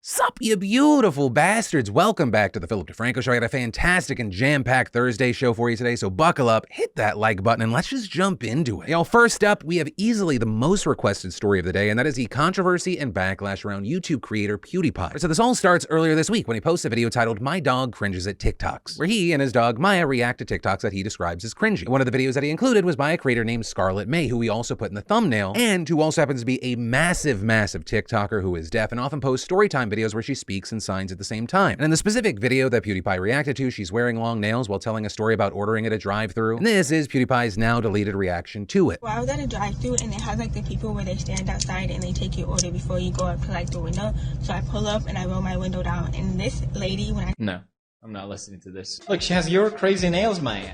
Sup, you beautiful bastards. Welcome back to the Philip DeFranco Show. I got a fantastic and jam-packed Thursday show for you today, so buckle up, hit that like button, and let's just jump into it. First up, we have easily the most requested story of the day, and that is the controversy and backlash around YouTube creator PewDiePie. So this all starts earlier this week when he posts a video titled "My Dog Cringes at TikToks," where he and his dog Maya react to TikToks that he describes as cringy. And one of the videos that he included was by a creator named Scarlett May, who he also put in the thumbnail, and who also happens to be a massive TikToker who is deaf and often posts storytime videos where she speaks and signs at the same time. And in the specific video that PewDiePie reacted to, she's wearing long nails while telling a story about ordering at a drive-thru. And this is PewDiePie's now deleted reaction to it. Well, I was at a drive-thru and they have like the people where they stand outside and they take your order before you go up to like the window. So I pull up and I roll my window down, and this lady, when I— No, I'm not listening to this. Look, she has your crazy nails, Maya.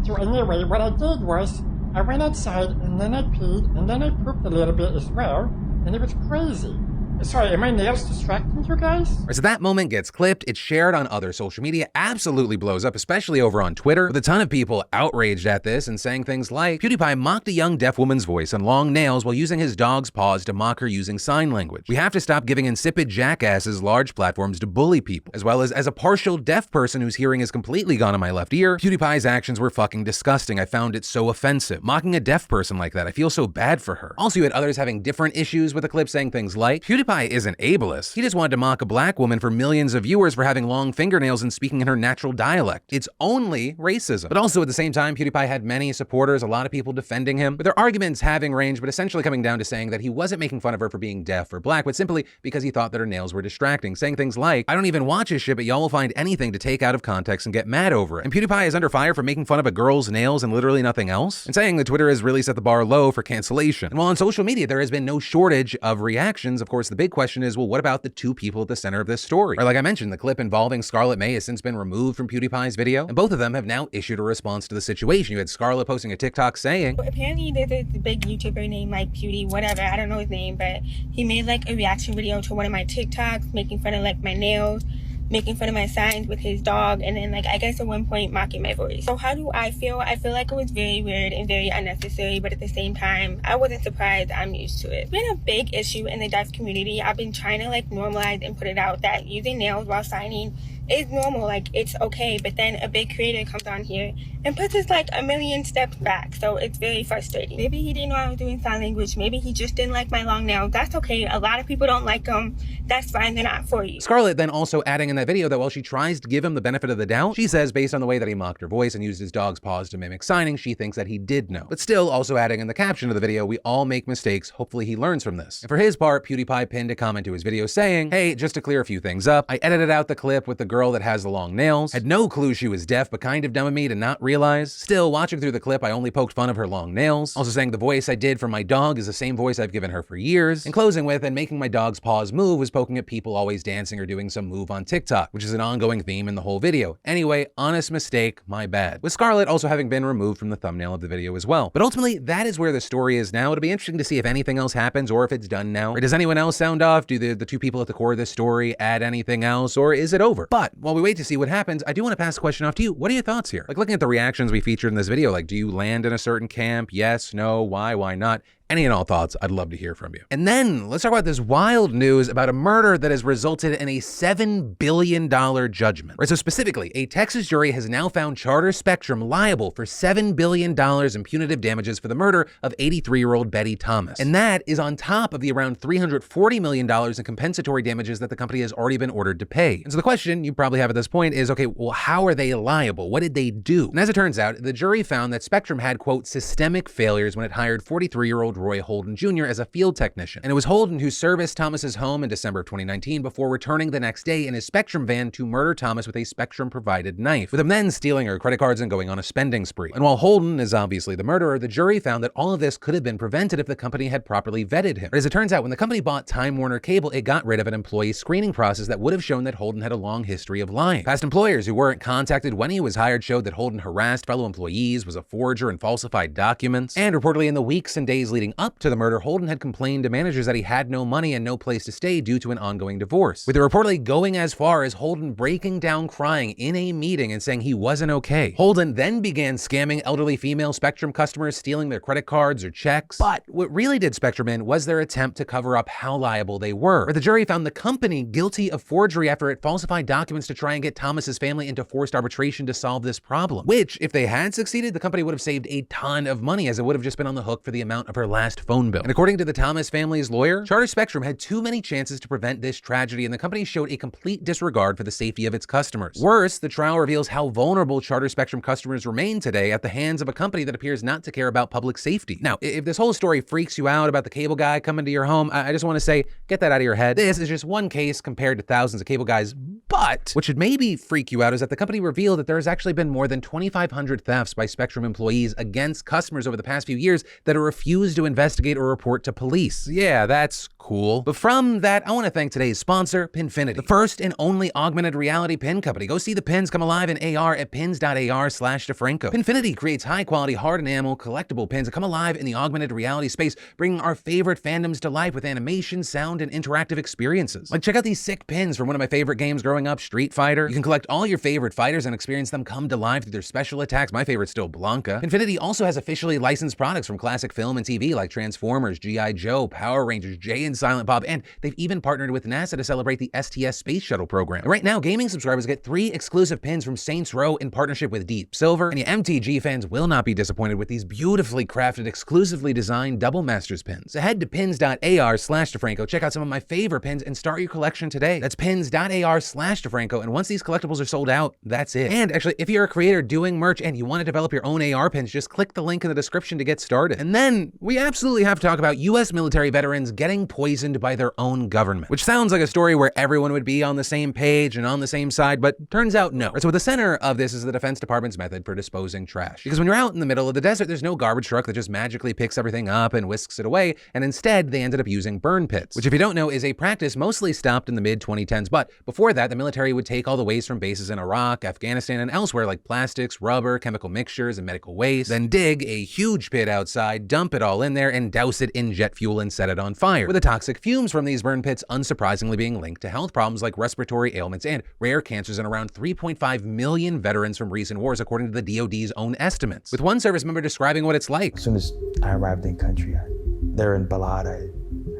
So anyway, what I did was, I went outside and then I peed and then I pooped a little bit as well, and it was crazy. Sorry, are my nails distracting you guys? So that moment gets clipped, it's shared on other social media, absolutely blows up, especially over on Twitter, with a ton of people outraged at this and saying things like, PewDiePie mocked a young deaf woman's voice and long nails while using his dog's paws to mock her using sign language. We have to stop giving insipid jackasses large platforms to bully people. As well as a partial deaf person whose hearing is completely gone in my left ear, PewDiePie's actions were fucking disgusting. I found it so offensive. Mocking a deaf person like that, I feel so bad for her. Also, you had others having different issues with the clip saying things like, PewDiePie isn't ableist. He just wanted to mock a black woman for millions of viewers for having long fingernails and speaking in her natural dialect. It's only racism. But also at the same time, PewDiePie had many supporters, a lot of people defending him, with their arguments having range, but essentially coming down to saying that he wasn't making fun of her for being deaf or black, but simply because he thought that her nails were distracting, saying things like, I don't even watch his shit, but y'all will find anything to take out of context and get mad over it. And PewDiePie is under fire for making fun of a girl's nails and literally nothing else, and saying that Twitter has really set the bar low for cancellation. And while on social media there has been no shortage of reactions, of course the big question is, well, what about the two people at the center of this story? Or like I mentioned, the clip involving Scarlett May has since been removed from PewDiePie's video, and both of them have now issued a response to the situation. You had Scarlett posting a TikTok saying, apparently there's a big YouTuber named like Pewdie, whatever, I don't know his name, but he made like a reaction video to one of my TikToks, making fun of like my nails, making fun of my signs with his dog, and then like I guess at one point mocking my voice. So how do I feel? I feel like it was very weird and very unnecessary, but at the same time, I wasn't surprised. I'm used to it. It's been a big issue in the deaf community. I've been trying to like normalize and put it out that using nails while signing is normal, like it's okay, but then a big creator comes on here and puts us like a million steps back, so it's very frustrating. Maybe he didn't know I was doing sign language, maybe he just didn't like my long nails. That's okay, a lot of people don't like them, that's fine, they're not for you. Scarlett then also adding in that video that while she tries to give him the benefit of the doubt, she says based on the way that he mocked her voice and used his dog's paws to mimic signing, she thinks that he did know. But still also adding in the caption of the video, we all make mistakes, hopefully he learns from this. And for his part, PewDiePie pinned a comment to his video saying, hey, just to clear a few things up, I edited out the clip with the girl that has the long nails, had no clue she was deaf, but kind of dumb of me to not realize. Still, watching through the clip, I only poked fun of her long nails. Also saying the voice I did for my dog is the same voice I've given her for years. And closing with, and making my dog's paws move was poking at people always dancing or doing some move on TikTok, which is an ongoing theme in the whole video. Anyway, honest mistake, my bad. With Scarlett also having been removed from the thumbnail of the video as well. But ultimately, that is where the story is now. It'll be interesting to see if anything else happens or if it's done now. Or does anyone else sound off? Do the two people at the core of this story add anything else, or is it over? But while we wait to see what happens, I do want to pass the question off to you. What are your thoughts here? Like looking at the reactions we featured in this video, like do you land in a certain camp? Yes, no, why not? Any and all thoughts, I'd love to hear from you. And then let's talk about this wild news about a murder that has resulted in a $7 billion judgment. Right, so specifically, a Texas jury has now found Charter Spectrum liable for $7 billion in punitive damages for the murder of 83-year-old Betty Thomas. And that is on top of the around $340 million in compensatory damages that the company has already been ordered to pay. And so the question you probably have at this point is, okay, well, how are they liable? What did they do? And as it turns out, the jury found that Spectrum had, quote, systemic failures when it hired 43-year-old Roy Holden Jr. as a field technician. And it was Holden who serviced Thomas's home in December of 2019 before returning the next day in his Spectrum van to murder Thomas with a Spectrum-provided knife, with him then stealing her credit cards and going on a spending spree. And while Holden is obviously the murderer, the jury found that all of this could have been prevented if the company had properly vetted him. But as it turns out, when the company bought Time Warner Cable, it got rid of an employee screening process that would have shown that Holden had a long history of lying. Past employers who weren't contacted when he was hired showed that Holden harassed fellow employees, was a forger, and falsified documents. And reportedly in the weeks and days leading leading up to the murder, Holden had complained to managers that he had no money and no place to stay due to an ongoing divorce, with it reportedly going as far as Holden breaking down crying in a meeting and saying he wasn't okay. Holden then began scamming elderly female Spectrum customers, stealing their credit cards or checks. But what really did Spectrum in was their attempt to cover up how liable they were, where the jury found the company guilty of forgery after it falsified documents to try and get Thomas's family into forced arbitration to solve this problem, which, if they had succeeded, the company would have saved a ton of money, as it would have just been on the hook for the amount of her last phone bill. And according to the Thomas family's lawyer, Charter Spectrum had too many chances to prevent this tragedy, and the company showed a complete disregard for the safety of its customers. Worse, the trial reveals how vulnerable Charter Spectrum customers remain today at the hands of a company that appears not to care about public safety. Now, if this whole story freaks you out about the cable guy coming to your home, I just want to say, get that out of your head. This is just one case compared to thousands of cable guys. But what should maybe freak you out is that the company revealed that there has actually been more than 2,500 thefts by Spectrum employees against customers over the past few years that are refused to investigate or report to police. Yeah, that's cool. But from that, I want to thank today's sponsor, Pinfinity, the first and only augmented reality pin company. Go see the pins come alive in AR at pins.ar/DeFranco. Pinfinity creates high-quality, hard enamel, collectible pins that come alive in the augmented reality space, bringing our favorite fandoms to life with animation, sound, and interactive experiences. Like, check out these sick pins from one of my favorite games growing up, Street Fighter. You can collect all your favorite fighters and experience them come to life through their special attacks. My favorite's still Blanca. Pinfinity also has officially licensed products from classic film and TV like Transformers, G.I. Joe, Power Rangers, Jay and Silent Bob, and they've even partnered with NASA to celebrate the STS Space Shuttle program. And right now, gaming subscribers get 3 exclusive pins from Saints Row in partnership with Deep Silver, and the MTG fans will not be disappointed with these beautifully crafted, exclusively designed Double Masters pins. So head to pins.ar/DeFranco, check out some of my favorite pins, and start your collection today. That's pins.ar/DeFranco, and once these collectibles are sold out, that's it. And actually, if you're a creator doing merch and you want to develop your own AR pins, just click the link in the description to get started. And then we absolutely have to talk about US military veterans getting poisoned by their own government, which sounds like a story where everyone would be on the same page and on the same side, but turns out no. So at the center of this is the Defense Department's method for disposing trash. Because when you're out in the middle of the desert, there's no garbage truck that just magically picks everything up and whisks it away, and instead they ended up using burn pits, which, if you don't know, is a practice mostly stopped in the mid-2010s. But before that, the military would take all the waste from bases in Iraq, Afghanistan, and elsewhere, like plastics, rubber, chemical mixtures, and medical waste, then dig a huge pit outside, dump it all in there, and douse it in jet fuel and set it on fire, with the toxic fumes from these burn pits unsurprisingly being linked to health problems like respiratory ailments and rare cancers in around 3.5 million veterans from recent wars, according to the DoD's own estimates, with one service member describing what it's like. As soon as I arrived in country, there in Balad,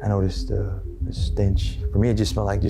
I noticed the stench. For me, it just smelled like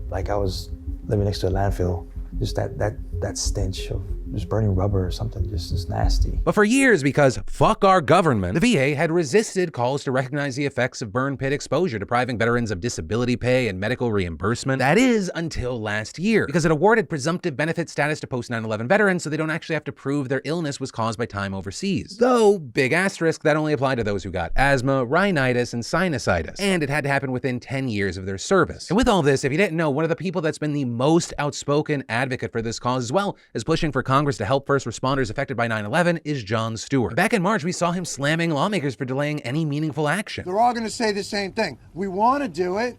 like I was living next to a landfill. Just that stench of just burning rubber or something, just nasty. But for years, because fuck our government, the VA had resisted calls to recognize the effects of burn pit exposure, depriving veterans of disability pay and medical reimbursement. That is until last year, because it awarded presumptive benefit status to post-9/11 veterans so they don't actually have to prove their illness was caused by time overseas. Though, big asterisk, that only applied to those who got asthma, rhinitis, and sinusitis. And it had to happen within 10 years of their service. And with all this, if you didn't know, one of the people that's been the most outspoken advocate for this cause, as well as pushing for Congress to help first responders affected by 9/11, is Jon Stewart. Back in March, we saw him slamming lawmakers for delaying any meaningful action. They're all going to say the same thing. We want to do it.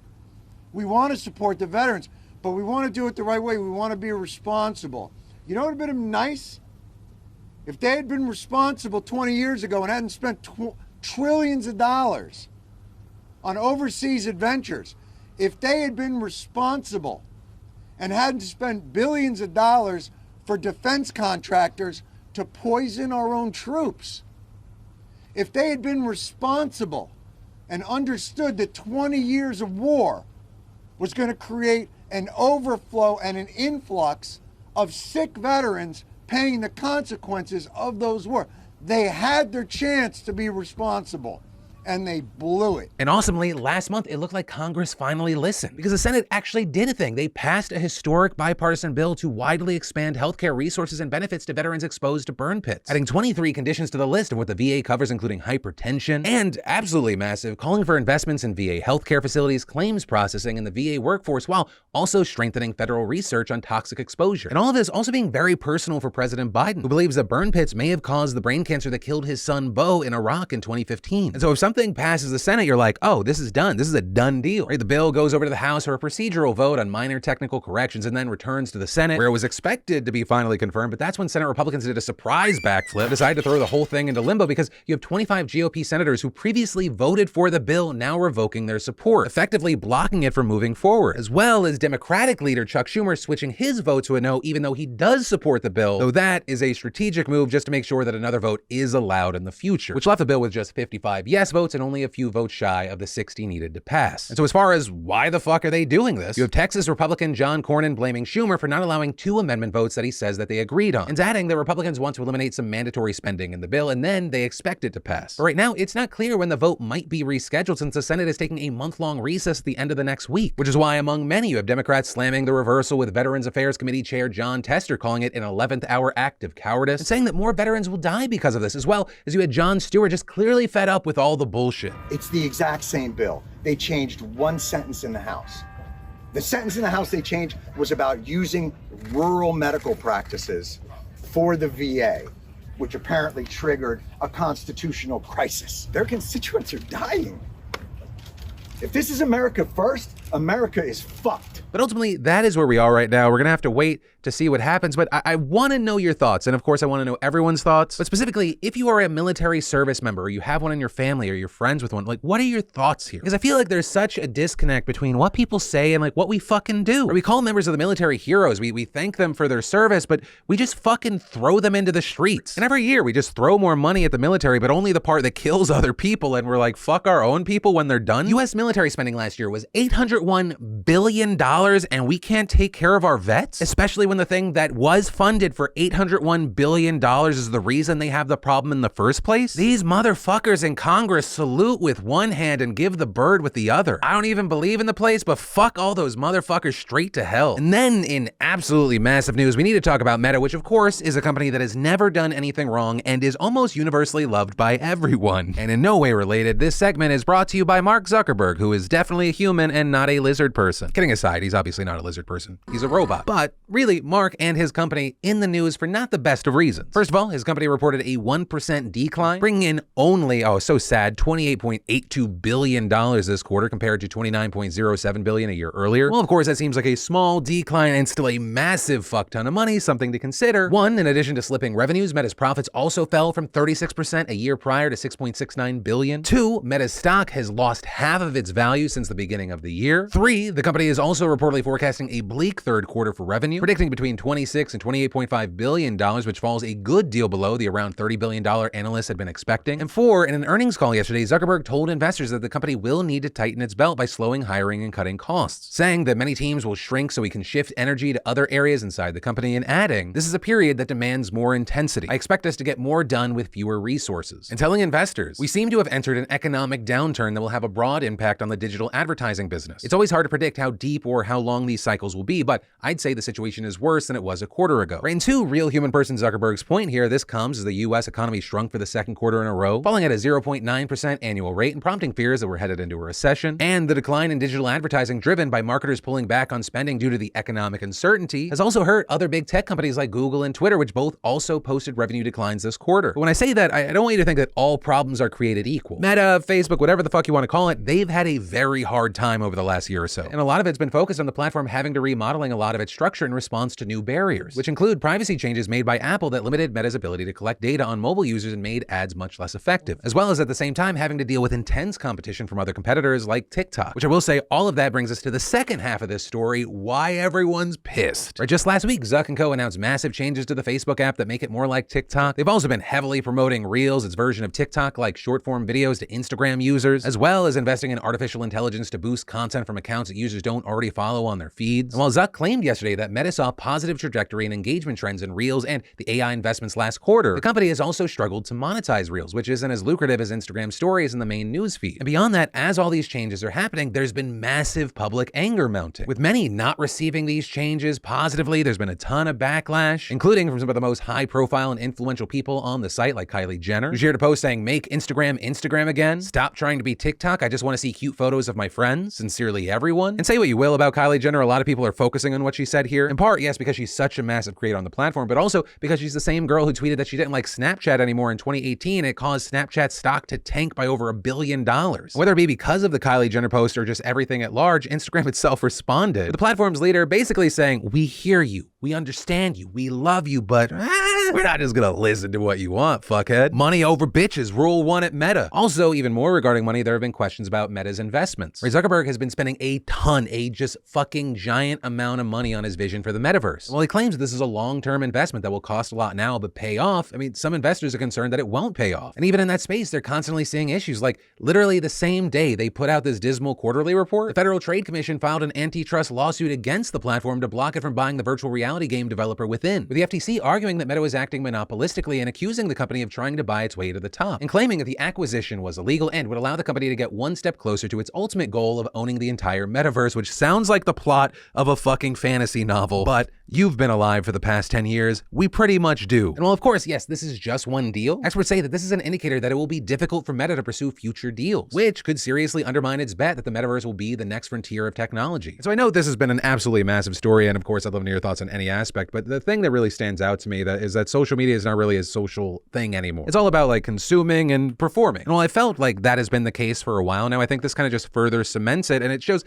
We want to support the veterans, but we want to do it the right way. We want to be responsible. You know what would have been nice? If they had been responsible 20 years ago and hadn't spent trillions of dollars on overseas adventures, if they had been responsible and hadn't spent billions of dollars for defense contractors to poison our own troops, if they had been responsible and understood that 20 years of war was going to create an overflow and an influx of sick veterans paying the consequences of those wars, they had their chance to be responsible. And they blew it. And awesomely, last month, it looked like Congress finally listened, because the Senate actually did a thing. They passed a historic bipartisan bill to widely expand healthcare resources and benefits to veterans exposed to burn pits, adding 23 conditions to the list of what the VA covers, including hypertension, and absolutely massive, calling for investments in VA healthcare facilities, claims processing, and the VA workforce, while also strengthening federal research on toxic exposure. And all of this also being very personal for President Biden, who believes that burn pits may have caused the brain cancer that killed his son Beau in Iraq in 2015. And so if something something passes the Senate, you're like, oh, this is done. This is a done deal. Right? The bill goes over to the House for a procedural vote on minor technical corrections and then returns to the Senate, where it was expected to be finally confirmed. But that's when Senate Republicans did a surprise backflip, decided to throw the whole thing into limbo because you have 25 GOP senators who previously voted for the bill now revoking their support, effectively blocking it from moving forward, as well as Democratic leader Chuck Schumer switching his vote to a no, even though he does support the bill, though that is a strategic move just to make sure that another vote is allowed in the future, which left the bill with just 55 yes votes and only a few votes shy of the 60 needed to pass. And so as far as why the fuck are they doing this, you have Texas Republican John Cornyn blaming Schumer for not allowing 2 amendment votes that he says that they agreed on, and adding that Republicans want to eliminate some mandatory spending in the bill and then they expect it to pass. But right now, it's not clear when the vote might be rescheduled since the Senate is taking a month-long recess at the end of the next week, which is why among many you have Democrats slamming the reversal, with Veterans Affairs Committee Chair John Tester calling it an 11th hour act of cowardice and saying that more veterans will die because of this, as well as you had Jon Stewart just clearly fed up with all the bullshit. It's the exact same bill. They changed one sentence in the House. The sentence in the House they changed was about using rural medical practices for the VA, which apparently triggered a constitutional crisis. Their constituents are dying. If this is America first, America is fucked. But ultimately, that is where we are right now. We're gonna have to wait to see what happens, but I wanna know your thoughts. And of course, I wanna know everyone's thoughts, but specifically, if you are a military service member or you have one in your family or you're friends with one, like, what are your thoughts here? Because I feel like there's such a disconnect between what people say and like what we fucking do. Or we call members of the military heroes. We thank them for their service, but we just fucking throw them into the streets. And every year we just throw more money at the military, but only the part that kills other people. And we're like, fuck our own people when they're done. US military spending last year was $801 billion, and we can't take care of our vets, especially when the thing that was funded for $801 billion is the reason they have the problem in the first place. These motherfuckers in Congress salute with one hand and give the bird with the other. I don't even believe in the place, but fuck all those motherfuckers straight to hell. And then in absolutely massive news, we need to talk about Meta, which of course is a company that has never done anything wrong and is almost universally loved by everyone. And in no way related, this segment is brought to you by Mark Zuckerberg, who is definitely a human and not a lizard person. Kidding aside, he's obviously not a lizard person. He's a robot. But really, Mark and his company in the news for not the best of reasons. First of all, his company reported a 1% decline, bringing in only, oh, so sad, $28.82 billion this quarter compared to $29.07 billion a year earlier. Well, of course, that seems like a small decline and still a massive fuck ton of money, something to consider. One, in addition to slipping revenues, Meta's profits also fell from 36% a year prior to $6.69 billion. Two, Meta's stock has lost half of its value since the beginning of the year. Three, the company is also reportedly forecasting a bleak third quarter for revenue, predicting between $26 and $28.5 billion, which falls a good deal below the around $30 billion analysts had been expecting. And four, in an earnings call yesterday, Zuckerberg told investors that the company will need to tighten its belt by slowing hiring and cutting costs, saying that many teams will shrink so he can shift energy to other areas inside the company, and adding, "This is a period that demands more intensity. I expect us to get more done with fewer resources." And telling investors, "We seem to have entered an economic downturn that will have a broad impact on the digital advertising business. It's always hard to predict how deep or how long these cycles will be, but I'd say the situation is worse than it was a quarter ago." Right, and to real human person Zuckerberg's point here, this comes as the US economy shrunk for the second quarter in a row, falling at a 0.9% annual rate and prompting fears that we're headed into a recession. And the decline in digital advertising driven by marketers pulling back on spending due to the economic uncertainty has also hurt other big tech companies like Google and Twitter, which both also posted revenue declines this quarter. But when I say that, I don't want you to think that all problems are created equal. Meta, Facebook, whatever the fuck you want to call it, they've had a very hard time over the last year or so. And a lot of it's been focused on the platform having to remodeling a lot of its structure in response to new barriers, which include privacy changes made by Apple that limited Meta's ability to collect data on mobile users and made ads much less effective, as well as at the same time having to deal with intense competition from other competitors like TikTok, which I will say all of that brings us to the second half of this story, why everyone's pissed. Right, just last week, Zuck & Co. announced massive changes to the Facebook app that make it more like TikTok. They've also been heavily promoting Reels, its version of TikTok, like short-form videos to Instagram users, as well as investing in artificial intelligence to boost content from accounts that users don't already follow on their feeds. And while Zuck claimed yesterday that Meta saw positive trajectory and engagement trends in Reels and the AI investments last quarter, the company has also struggled to monetize Reels, which isn't as lucrative as Instagram stories in the main newsfeed. And beyond that, as all these changes are happening, there's been massive public anger mounting, with many not receiving these changes positively. There's been a ton of backlash, including from some of the most high-profile and influential people on the site, like Kylie Jenner, who shared a post saying, "Make Instagram Instagram again. Stop trying to be TikTok. I just want to see cute photos of my friends. Sincerely, literally everyone. And say what you will about Kylie Jenner, a lot of people are focusing on what she said here. In part, yes, because she's such a massive creator on the platform, but also because she's the same girl who tweeted that she didn't like Snapchat anymore in 2018. It caused Snapchat's stock to tank by over $1 billion. Whether it be because of the Kylie Jenner post or just everything at large, Instagram itself responded, with the platform's leader basically saying, "We hear you, we understand you, we love you, but we're not just gonna listen to what you want, fuckhead. Money over bitches, rule one at Meta." Also, even more regarding money, there have been questions about Meta's investments. Ray Zuckerberg has been spending a just fucking giant amount of money on his vision for the metaverse. While he claims this is a long-term investment that will cost a lot now but pay off, I mean, some investors are concerned that it won't pay off. And even in that space, they're constantly seeing issues. Like, literally the same day they put out this dismal quarterly report, the Federal Trade Commission filed an antitrust lawsuit against the platform to block it from buying the virtual reality game developer Within, with the FTC arguing that Meta was acting monopolistically and accusing the company of trying to buy its way to the top, and claiming that the acquisition was illegal and would allow the company to get one step closer to its ultimate goal of owning the entire metaverse, which sounds like the plot of a fucking fantasy novel, but you've been alive for the past 10 years. We pretty much do. And while of course, yes, this is just one deal, experts say that this is an indicator that it will be difficult for Meta to pursue future deals, which could seriously undermine its bet that the metaverse will be the next frontier of technology. So I know this has been an absolutely massive story, and of course I'd love to hear your thoughts on any aspect, but the thing that really stands out to me is that social media is not really a social thing anymore. It's all about like consuming and performing. And while I felt like that has been the case for a while now, I think this kind of just further cements it, and it shows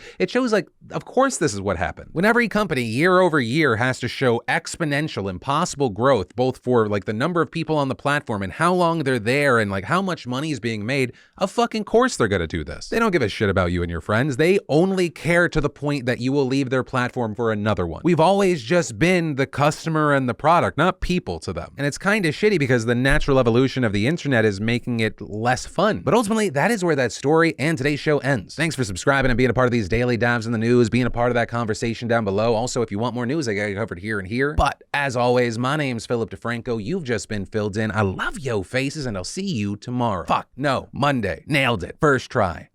like, of course this is what happened. When every company year over year has to show exponential, impossible growth, both for like the number of people on the platform and how long they're there and like how much money is being made, of fucking course they're gonna do this. They don't give a shit about you and your friends. They only care to the point that you will leave their platform for another one. We've always just been the customer and the product, not people to them. And it's kind of shitty because the natural evolution of the internet is making it less fun. But ultimately, that is where that story and today's show ends. Thanks for subscribing and being a part of these daily dives in the news, being a part of that conversation down below. Also, if you want more news, I got you covered here and here. But as always, my name's Philip DeFranco. You've just been filled in. I love yo faces, and I'll see you tomorrow. Fuck, no, Monday. Nailed it. First try.